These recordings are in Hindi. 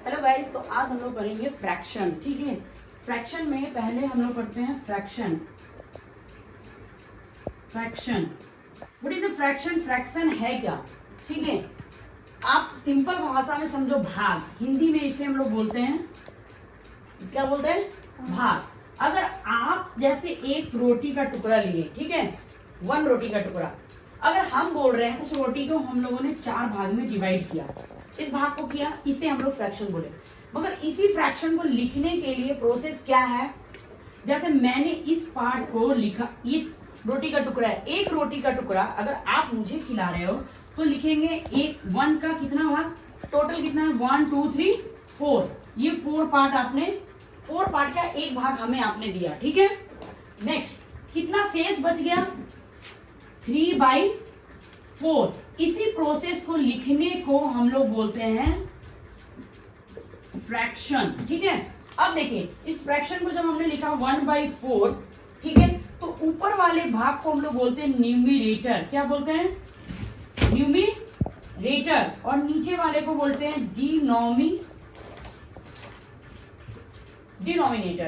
हेलो गाइस, तो आज हम लोग करेंगे फ्रैक्शन। ठीक है, फ्रैक्शन में पहले हम लोग पढ़ते हैं fraction. Fraction what is a fraction? Fraction है क्या? ठीक है, आप सिंपल भाषा में समझो, भाग। हिंदी में इसे हम लोग बोलते हैं, क्या बोलते हैं? भाग। अगर आप जैसे एक रोटी का टुकड़ा लिए, ठीक है, वन रोटी का टुकड़ा, अगर हम बोल रहे हैं उस रोटी को हम लोगों ने 4 भाग में डिवाइड किया, इस भाग को किया, इसे हम लोग फ्रैक्शन बोले। मगर इसी फ्रैक्शन को लिखने के लिए प्रोसेस क्या है? जैसे मैंने इस पार्ट को लिखा, ये रोटी का टुकड़ा है, एक रोटी का टुकड़ा अगर आप मुझे खिला रहे हो तो लिखेंगे एक 1 का कितना भाग, टोटल कितना है 1 2 3 4, ये 4 पार्ट आपने, 4 पार्ट का एक भाग हमें आपने दिया। ठीक है, नेक्स्ट कितना शेष बच गया? 3/4। इसी प्रोसेस को लिखने को हम लोग बोलते हैं फ्रैक्शन। ठीक है, अब देखिए इस फ्रैक्शन को जब हमने लिखा 1/4, ठीक है, तो ऊपर वाले भाग को हम लोग बोलते हैं न्यूमिरेटर। क्या बोलते हैं? न्यूमिरेटर। और नीचे वाले को बोलते हैं डिनोमिनेटर।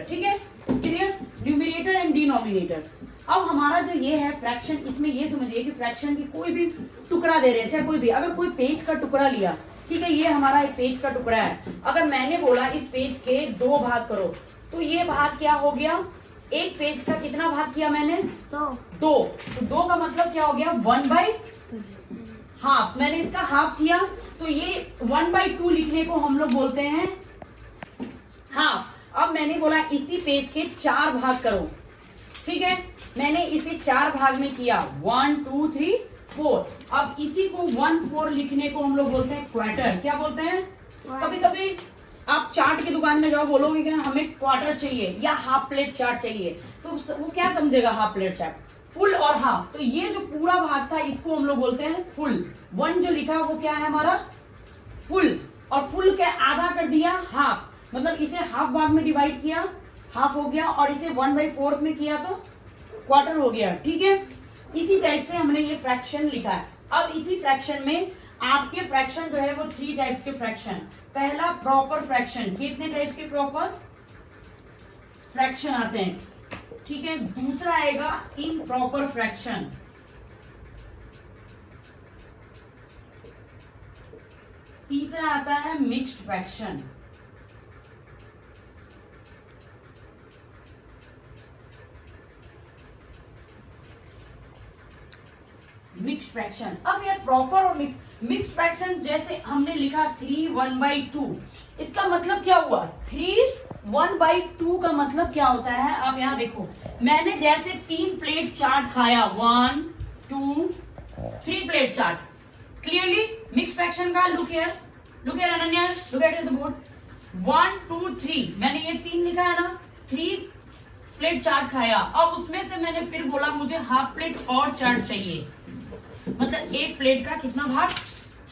ठीक है, इसके लिए न्यूमिरेटर एंड डिनोमिनेटर। अब हमारा जो ये है फ्रैक्शन, इसमें ये समझिए कि फ्रैक्शन की कोई भी टुकड़ा दे रहे हैं, चाहे कोई भी, अगर कोई पेज का टुकड़ा लिया, ठीक है, ये हमारा एक पेज का टुकड़ा है, अगर मैंने बोला इस पेज के 2 भाग करो, तो ये भाग क्या हो गया? एक पेज का कितना भाग किया मैंने? 2। तो 2 का मतलब क्या हो गया? 1/2। मैंने इसका हाफ किया, तो ये 1/2 लिखने को हम लोग बोलते हैं हाफ। अब मैंने बोला इसी पेज के 4 भाग करो, ठीक है, मैंने इसे 4 भाग में किया, 1 2 3 4। अब इसी को 1/4 लिखने को हम लोग बोलते हैं क्वार्टर। क्या बोलते हैं? कभी कभी आप चाट की दुकान में जाओ, बोलोगे कि हमें क्वार्टर चाहिए या हाफ प्लेट चाट चाहिए, तो वो क्या समझेगा? हाफ प्लेट चाट, फुल और हाफ। तो ये जो पूरा भाग था इसको हम लोग बोलते हैं फुल। 1 जो लिखा वो क्या है हमारा? फुल। और फुल के आधा कर दिया हाफ, मतलब इसे हाफ भाग में डिवाइड किया, हाफ हो गया, और इसे 1/4 में किया तो क्वार्टर हो गया। ठीक है, इसी टाइप से हमने ये फ्रैक्शन लिखा है। अब इसी फ्रैक्शन में आपके फ्रैक्शन जो है वो 3 टाइप्स के फ्रैक्शन। पहला प्रॉपर फ्रैक्शन, कितने टाइप्स के प्रॉपर फ्रैक्शन आते हैं? ठीक है, दूसरा आएगा इम्प्रॉपर फ्रैक्शन, तीसरा आता है मिक्स्ड फ्रैक्शन। Mixed fraction. अब यार प्रॉपर और मिक्स्ड फ्रैक्शन, जैसे हमने लिखा 3 1/2, इसका मतलब क्या हुआ? 3 1/2 का मतलब क्या होता है? आप यहाँ देखो, मैंने जैसे 3 प्लेट चाट खाया, 1 2 3 प्लेट चाट, क्लियरली मिक्स्ड फ्रैक्शन का look here Ananya, look at the board, 1 2 3, मैंने ये 3 लिखा है ना, 3 प्लेट चाट खाया। अब उसमें से मैंने फिर बोला मुझे हाफ प्लेट और चाट चाहिए, मतलब एक प्लेट का कितना भाग?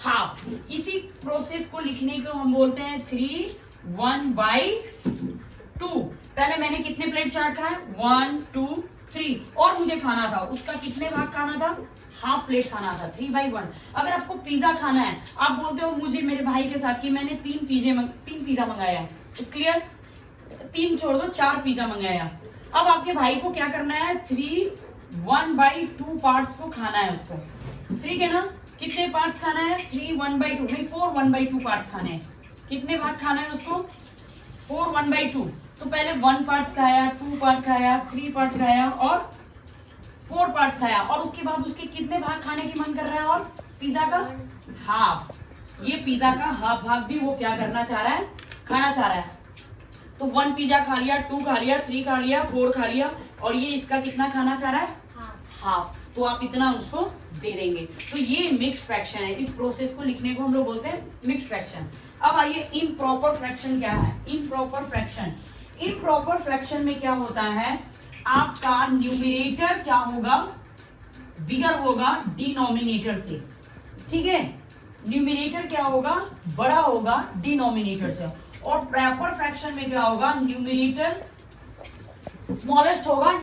हाफ। इसी प्रोसेस को लिखने को हम बोलते हैं 3 1/2। पहले मैंने कितने प्लेट चाट खाए? 1 2 3, और मुझे खाना था, उसका कितने भाग खाना था? हाफ प्लेट खाना था, 3/1। अगर आपको पिज्जा खाना है, आप बोलते हो मुझे मेरे भाई के साथ कि मैंने 3 पिज्जा मंगाया है, इस क्लियर, 3 छोड़ दो, 4 पिज्जा मंगाया। अब आपके भाई को क्या करना है? 3 1/2 पार्ट्स को खाना है उसको, ठीक है ना? कितने पार्ट्स खाना है? 3 1/2 नहीं, 4 1/2 पार्ट्स खाने हैं। कितने भाग खाना है उसको? 4 1/2। तो पहले 1 पार्ट्स खाया, 2 पार्ट खाया, 3 पार्ट खाया और 4 पार्ट्स खाया, और उसके बाद उसके कितने भाग खाने की मन कर रहा है? और पिज्जा का हाफ। ये पिज्जा का हाफ भाग भी वो क्या करना चाह रहा है? खाना चाह रहा है। तो 1 पिज्जा खा लिया, 2 खा लिया, 3 खा लिया, 4 खा लिया, और ये इसका कितना खाना चाह रहा है? हाफ। तो आप इतना उसको दे देंगे। तो ये मिक्स्ड फ्रैक्शन है। इस प्रोसेस को लिखने को हम लोग बोलते हैं मिक्स्ड फ्रैक्शन। अब आइए इम्प्रॉपर फ्रैक्शन क्या है? इम्प्रॉपर फ्रैक्शन में क्या होता है? आपका न्यूमिरेटर क्या होगा? बिगर होगा डिनोमिनेटर से, ठीक है, न्यूमिरेटर क्या होगा? बड़ा होगा डिनोमिनेटर से। और प्रॉपर फ्रैक्शन में क्या होगा? न्यूमिरेटर स्मॉलेस्ट होगा